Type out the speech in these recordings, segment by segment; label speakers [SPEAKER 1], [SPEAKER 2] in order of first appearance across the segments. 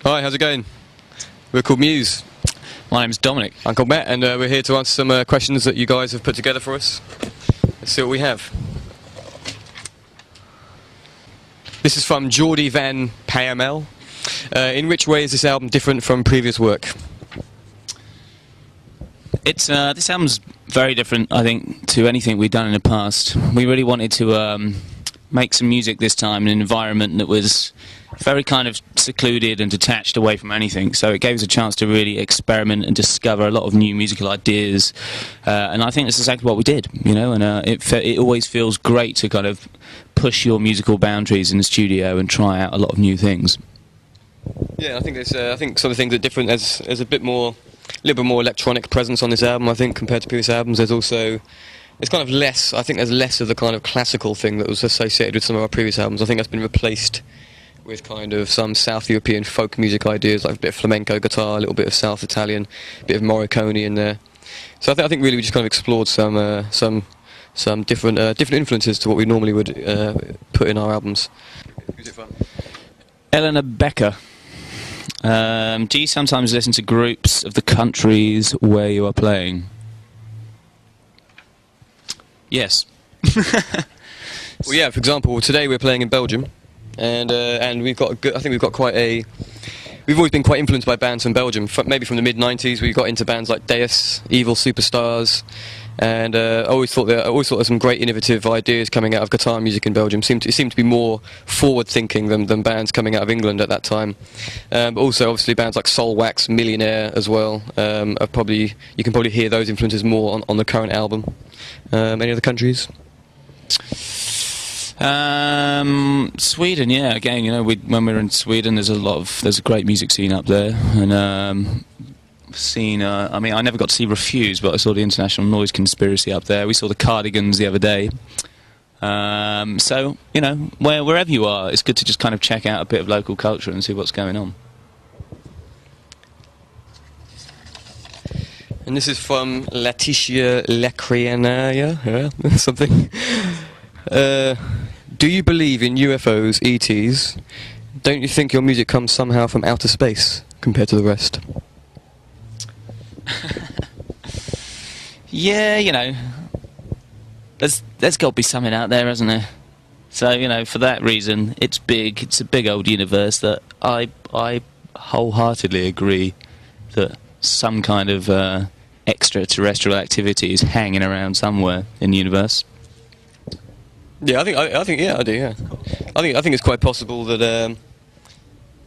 [SPEAKER 1] Hi, how's it going? We're called Muse.
[SPEAKER 2] My name's Dominic.
[SPEAKER 1] I'm called Matt, and we're here to answer some questions that you guys have put together for us. Let's see what we have. This is from Geordie Van PML. In which way is this album different from previous work?
[SPEAKER 2] This album's very different, I think, to anything we've done in the past. We really wanted to make some music this time in an environment that was very kind of secluded and detached away from anything. So it gave us a chance to really experiment and discover a lot of new musical ideas. And I think that's exactly what we did, you know. And it always feels great to kind of push your musical boundaries in the studio and try out a lot of new things.
[SPEAKER 1] Yeah, I think some of the things are different. There's a little bit more electronic presence on this album, I think, compared to previous albums. It's kind of less. I think there's less of the kind of classical thing that was associated with some of our previous albums. I think that's been replaced with kind of some South European folk music ideas, like a bit of flamenco guitar, a little bit of South Italian, a bit of Morricone in there. So I think really we just kind of explored some different influences to what we normally would put in our albums. Who's it from?
[SPEAKER 2] Eleanor Becker. Do you sometimes listen to groups of the countries where you are playing? Yes.
[SPEAKER 1] Well, yeah. For example, today we're playing in Belgium, and we've got we've always been quite influenced by bands from Belgium. Maybe from the mid-90s, we got into bands like Deus, Evil Superstars, and I always thought there were some great innovative ideas coming out of guitar music in Belgium. It seemed to be more forward-thinking than bands coming out of England at that time. But also, obviously, bands like Soulwax, Millionaire as well. You can probably hear those influences more on the current album. Any other countries?
[SPEAKER 2] Sweden, yeah. Again, you know, when we were in Sweden, there's a great music scene up there, and I mean, I never got to see Refuse, but I saw the International Noise Conspiracy up there. We saw the Cardigans the other day. So, you know, wherever you are, it's good to just kind of check out a bit of local culture and see what's going on.
[SPEAKER 1] And this is from Letitia Lecrianaya, something. Do you believe in UFOs, ETs? Don't you think your music comes somehow from outer space compared to the rest?
[SPEAKER 2] Yeah, you know, there's got to be something out there, hasn't there? So, you know, for that reason, it's big. It's a big old universe that I wholeheartedly agree that some kind of extraterrestrial activity is hanging around somewhere in the universe.
[SPEAKER 1] Yeah, I think yeah, I do. Yeah, I think it's quite possible that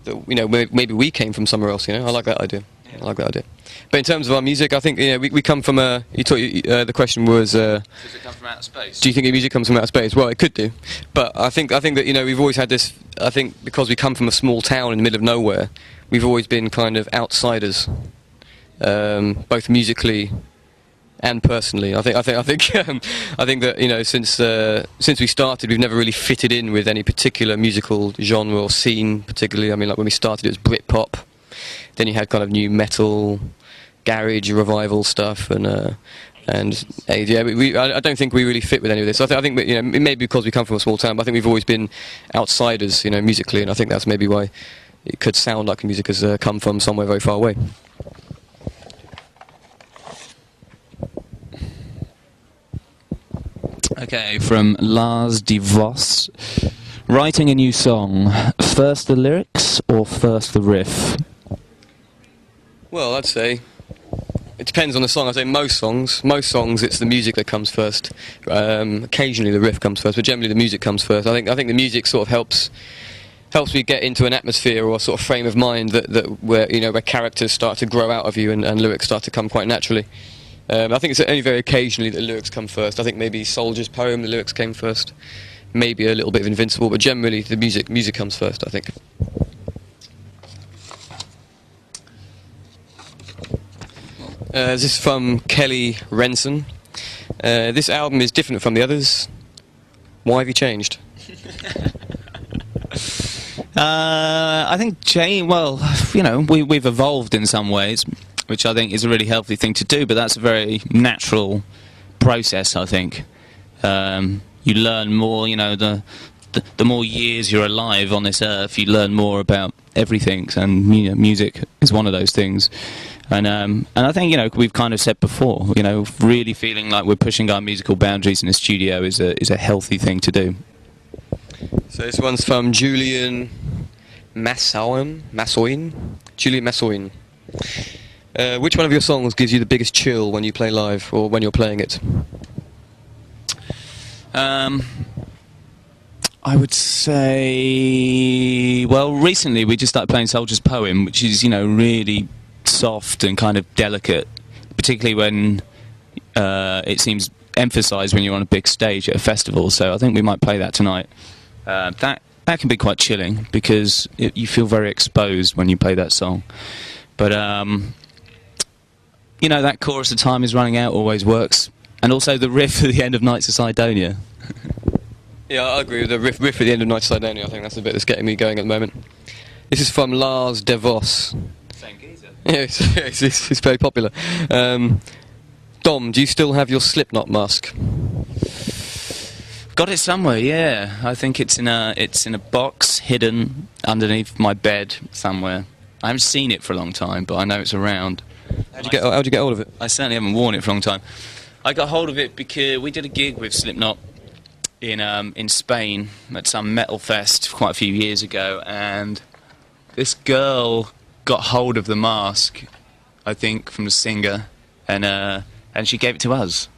[SPEAKER 1] you know, maybe we came from somewhere else. You know, I like that idea. Yeah. I like that idea. But in terms of our music, I think, you know, we come from a. The question was.
[SPEAKER 2] Does it come from outer space?
[SPEAKER 1] Do you think your music comes from outer space? Well, it could do, but I think that, you know, we've always had this. I think because we come from a small town in the middle of nowhere, we've always been kind of outsiders, both musically and personally. I think that, you know, since we started, we've never really fitted in with any particular musical genre or scene. Particularly, I mean, like when we started, it was Britpop. Then you had kind of new metal, garage, revival stuff, and yeah, I don't think we really fit with any of this. I think you know, it may be because we come from a small town, but I think we've always been outsiders, you know, musically, and I think that's maybe why it could sound like music has come from somewhere very far away.
[SPEAKER 2] Okay, from Lars de Vos. Writing a new song, first the lyrics or first the riff?
[SPEAKER 1] Well, I'd say it depends on the song. I'd say most songs, it's the music that comes first. Occasionally the riff comes first, but generally the music comes first. I think the music sort of helps me get into an atmosphere or a sort of frame of mind where, you know, where characters start to grow out of you and lyrics start to come quite naturally. I think it's only very occasionally that the lyrics come first. I think maybe Soldier's poem, the lyrics came first. Maybe a little bit of Invincible, but generally the music comes first, I think. This is from Kelly Renson. This album is different from the others. Why have you changed?
[SPEAKER 2] I think well, you know, we've evolved in some ways, which I think is a really healthy thing to do, but that's a very natural process, I think. You learn more, you know, the the more years you're alive on this earth, you learn more about everything, and music is one of those things. And I think we've kind of said before, really feeling like we're pushing our musical boundaries in the studio is a healthy thing to do.
[SPEAKER 1] So this one's from Julian Massoin. Julian Massoin. Which one of your songs gives you the biggest chill when you play live or when you're playing it?
[SPEAKER 2] I would say, well, recently we just started playing Soldier's Poem, which is, really soft and kind of delicate, particularly when it seems emphasised when you're on a big stage at a festival. So I think we might play that tonight. That can be quite chilling because you feel very exposed when you play that song. But that chorus of Time Is Running Out always works, and also the riff at the end of Nights of Sidonia.
[SPEAKER 1] Yeah, I agree with the riff at the end of Nights of Sidonia. I think that's the bit that's getting me going at the moment. This is from Lars DeVos.
[SPEAKER 2] Same geezer.
[SPEAKER 1] Yeah, it's very popular. Dom, do you still have your Slipknot mask?
[SPEAKER 2] Got it somewhere, yeah. I think it's in a box hidden underneath my bed somewhere. I haven't seen it for a long time, but I know it's around.
[SPEAKER 1] How'd you get hold of it?
[SPEAKER 2] I certainly haven't worn it for a long time. I got hold of it because we did a gig with Slipknot in Spain at some metal fest quite a few years ago, and this girl got hold of the mask, I think, from the singer, and she gave it to us,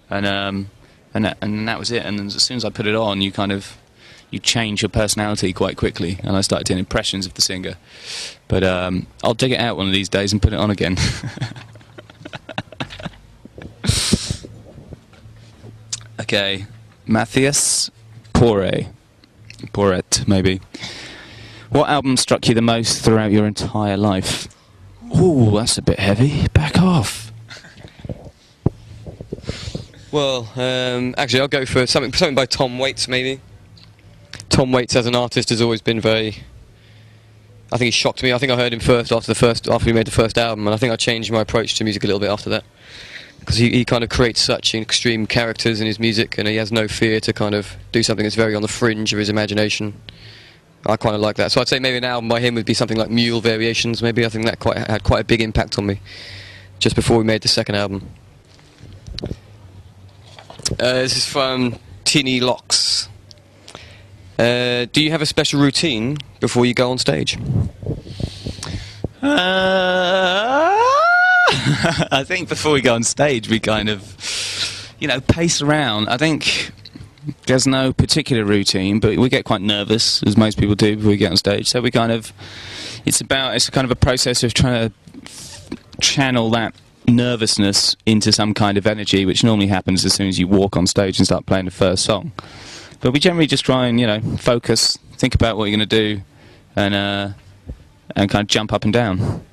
[SPEAKER 2] and that was it. And as soon as I put it on, you change your personality quite quickly, and I started doing impressions of the singer. But I'll dig it out one of these days and put it on again. Okay, Matthias Poret, maybe. What album struck you the most throughout your entire life? Ooh, that's a bit heavy. Back off.
[SPEAKER 1] Well, actually, I'll go for something by Tom Waits, maybe. Tom Waits as an artist has always been very... I think he shocked me. I think I heard him first after he made the first album, and I think I changed my approach to music a little bit after that. Because he kind of creates such extreme characters in his music, and he has no fear to kind of do something that's very on the fringe of his imagination. I kind of like that. So I'd say maybe an album by him would be something like Mule Variations, maybe. I think that had quite a big impact on me just before we made the second album. This is from Tinny Locks. Do you have a special routine before you go on stage?
[SPEAKER 2] I think before we go on stage, we kind of, pace around. I think there's no particular routine, but we get quite nervous, as most people do, before we get on stage. So it's kind of a process of trying to channel that nervousness into some kind of energy, which normally happens as soon as you walk on stage and start playing the first song. But we generally just try and, focus, think about what you're going to do, and kind of jump up and down.